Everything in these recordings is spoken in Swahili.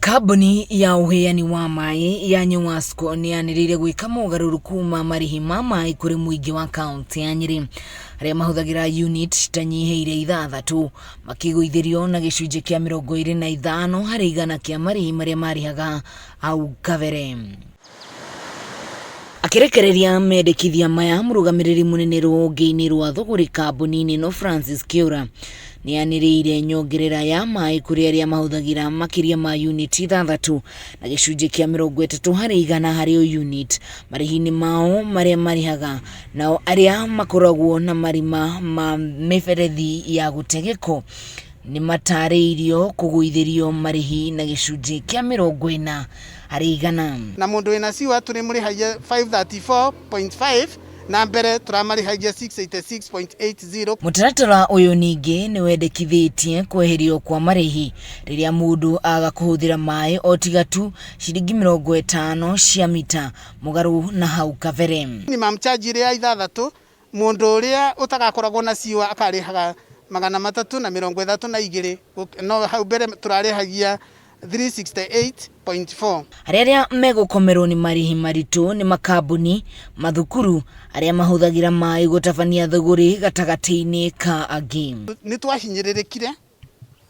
Kambuni ya uheani wa Maai ya NYEWASCO ni yanĩrĩire gwĩka mogaruruku ma marihi ma Maai kũrĩ mũingĩ wa kaunti ya Nyeri aria mahuthagira unit citanyihĩire 6 makiguithirio na gĩcunjĩ kĩa 25 harĩ igana kĩa marihi maria marihaga hau kabere. Akirekereria mendekithia maya mũrũgamĩrĩri mũnene rũhonge-inĩ rwa thũgũri kambuni-inĩ no Francis Kiura ni yanĩrĩire nyongerera ya Maai kũrĩ aria mahuthagira makiria ma unit 6 na gĩcunjĩ kĩa 30 harĩ igana harĩ o unit marihi-inĩ mao maria marihaga, nao aria makoragwo na marima ma mĩberethi ya gũtegeko ni matarĩirio kũgũithĩrio marihi na gĩcunjĩ kĩa 40 harĩ igana. Na mundu wina siwa turi murihagia 534.5 na mbere turamarihagia 686.80. Mũtaratara uyu ningĩ ni wendekithĩtie kweherio kwa marihi rĩrĩa mũndũ aga kũhũthĩra Maai o tiga tu ciringi 50 cia mita mũgarũ na hau kabere. Ni mamcharge ya 6 mundu uria utagakoragwo na siwa akarihaga 332 no hau mbere turarihagia 368.4. Aria megũkomerwo ni marihi maritũ ni makambuni mathukuru aria mahuthagira Maai gũtabania thũgũri gatagati-inĩ ka angĩ. Ni twahinyĩrĩrĩkire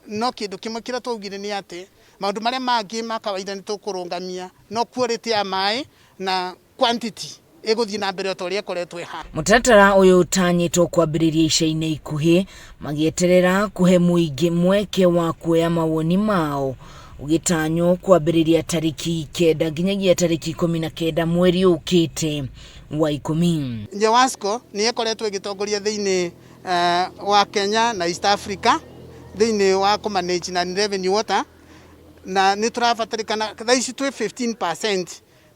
no kĩndũ kĩmwe kĩrĩa twaugire ni atĩ maũndũ marĩa mangĩ ma kawaida ni tũkũrũngamia no quality ya Maai na quantity eguthii na mbere otoria koretwe ha. Mũtaratara ũyũ ũtanyĩtwo kwambĩrĩria ica-inĩ ikuhĩ magĩeterera kũhe mũingĩ mweke wa kuoya mawoni mao ũgĩtanywo kwambĩrĩria tariki 9 nginyagia tariki 19 mweri ũkĩte wa 10. NYEWASCO ni ĩkoretwo ĩgĩtongoria thĩinĩ wa Kenya na East Africa thĩinĩ wa kumanage na revenue water na ni tũrabatarĩkana thaici twĩ 15%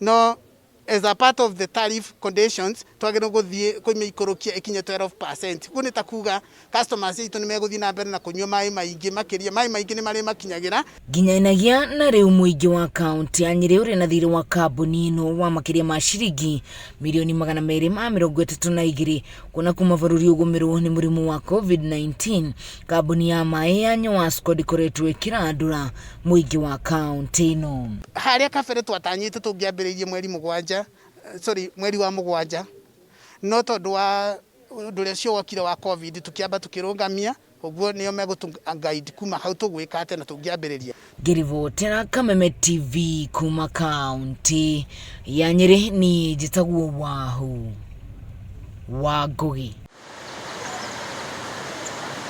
no as a part of the tariff conditions twagĩrĩirwo gũthiĩ kwĩmĩikũrũkia ikinye 12%. Kuni takuga customers itu ni megũthiĩ na mbere na kũnyua Maai maingĩ makiria Maai maingĩ ni marĩ makinyagĩra nginyanagia na rĩu mũingĩ wa kaunti ya Nyeri ũrĩ na thirĩ wa kambuni ĩno wa makiria ma ciringi mirioni 232 kuna kuma bũrũri ũgũmĩrwo nĩ mũrimũ wa COVID-19. Kambuni ya Maai ya NYEWASCO ndĩkoretwo ĩkĩrandũra mũingĩ wa kaunti ĩno. Harĩa kabere twatanyĩte tũngĩambĩrĩirie mweri wa mũgwanja no tondũ wa ũndũ ũcio wokire wa COVID tukĩamba tukĩrũngamia ũguo nĩo megũtũguide kuma hau tũgwĩka atĩ na tũngĩambĩrĩria. Ngĩribotera Kameme TV kuma kaunti ya Nyeri ni njĩtagwo Wahu wa Ngugi.